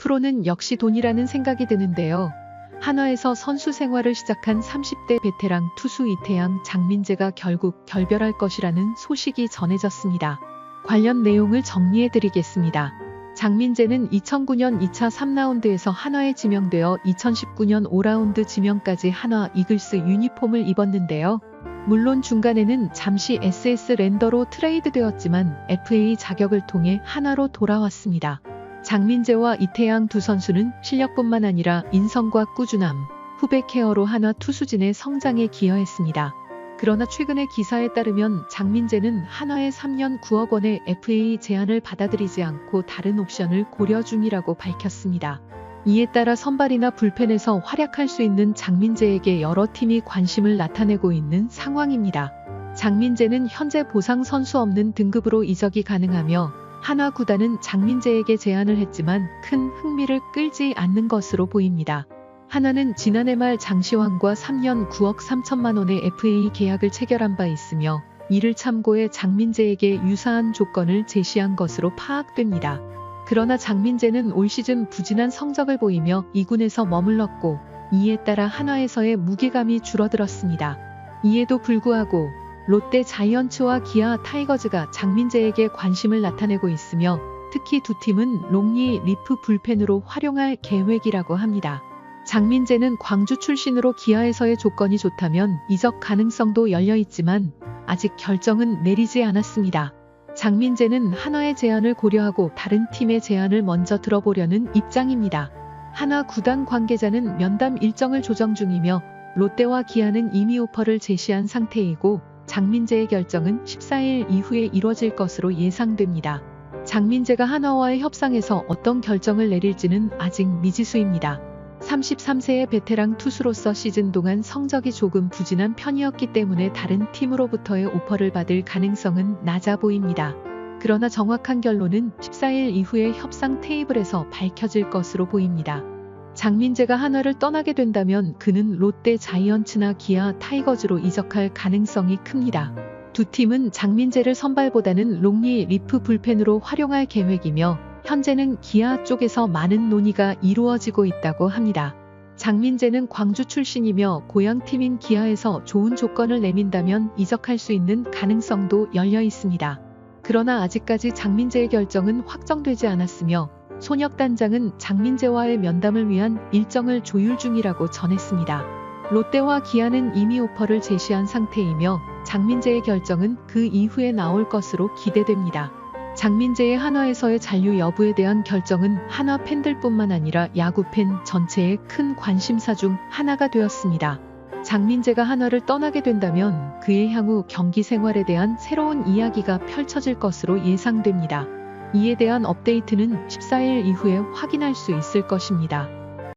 앞으로는 역시 돈이라는 생각이 드는데요. 한화에서 선수 생활을 시작한 30대 베테랑 투수 이태양, 장민재가 결국 결별할 것이라는 소식이 전해졌습니다. 관련 내용을 정리해드리겠습니다. 장민재는 2009년 2차 3라운드에서 한화에 지명되어 2019년 5라운드 지명까지 한화 이글스 유니폼을 입었는데요. 물론 중간에는 잠시 SS 랜더로 트레이드되었지만 FA 자격을 통해 한화로 돌아왔습니다. 장민재와 이태양 두 선수는 실력뿐만 아니라 인성과 꾸준함, 후배 케어로 한화 투수진의 성장에 기여했습니다. 그러나 최근의 기사에 따르면 장민재는 한화의 3년 9억 원의 FA 제안을 받아들이지 않고 다른 옵션을 고려 중이라고 밝혔습니다. 이에 따라 선발이나 불펜에서 활약할 수 있는 장민재에게 여러 팀이 관심을 나타내고 있는 상황입니다. 장민재는 현재 보상 선수 없는 등급으로 이적이 가능하며 한화 구단은 장민재에게 제안을 했지만 큰 흥미를 끌지 않는 것으로 보입니다. 한화는 지난해 말 장시환과 3년 9억 3천만 원의 FA 계약을 체결한 바 있으며 이를 참고해 장민재에게 유사한 조건을 제시한 것으로 파악됩니다. 그러나 장민재는 올 시즌 부진한 성적을 보이며 2군에서 머물렀고 이에 따라 한화에서의 무게감이 줄어들었습니다. 이에도 불구하고 롯데 자이언츠와 기아 타이거즈가 장민재에게 관심을 나타내고 있으며 특히 두 팀은 롱리 리프 불펜으로 활용할 계획이라고 합니다. 장민재는 광주 출신으로 기아에서의 조건이 좋다면 이적 가능성도 열려있지만 아직 결정은 내리지 않았습니다. 장민재는 한화의 제안을 고려하고 다른 팀의 제안을 먼저 들어보려는 입장입니다. 한화 구단 관계자는 면담 일정을 조정 중이며 롯데와 기아는 이미 오퍼를 제시한 상태이고 장민재의 결정은 14일 이후에 이뤄질 것으로 예상됩니다. 장민재가 한화와의 협상에서 어떤 결정을 내릴지는 아직 미지수입니다. 33세의 베테랑 투수로서 시즌 동안 성적이 조금 부진한 편이었기 때문에 다른 팀으로부터의 오퍼를 받을 가능성은 낮아 보입니다. 그러나 정확한 결론은 14일 이후에 협상 테이블에서 밝혀질 것으로 보입니다. 장민재가 한화를 떠나게 된다면 그는 롯데 자이언츠나 기아 타이거즈로 이적할 가능성이 큽니다. 두 팀은 장민재를 선발보다는 롱리 리프 불펜으로 활용할 계획이며 현재는 기아 쪽에서 많은 논의가 이루어지고 있다고 합니다. 장민재는 광주 출신이며 고향팀인 기아에서 좋은 조건을 내민다면 이적할 수 있는 가능성도 열려 있습니다. 그러나 아직까지 장민재의 결정은 확정되지 않았으며 손혁단장은 장민재와의 면담을 위한 일정을 조율 중이라고 전했습니다. 롯데와 기아는 이미 오퍼를 제시한 상태이며 장민재의 결정은 그 이후에 나올 것으로 기대됩니다. 장민재의 한화에서의 잔류 여부에 대한 결정은 한화 팬들뿐만 아니라 야구팬 전체의 큰 관심사 중 하나가 되었습니다. 장민재가 한화를 떠나게 된다면 그의 향후 경기 생활에 대한 새로운 이야기가 펼쳐질 것으로 예상됩니다. 이에 대한 업데이트는 14일 이후에 확인할 수 있을 것입니다.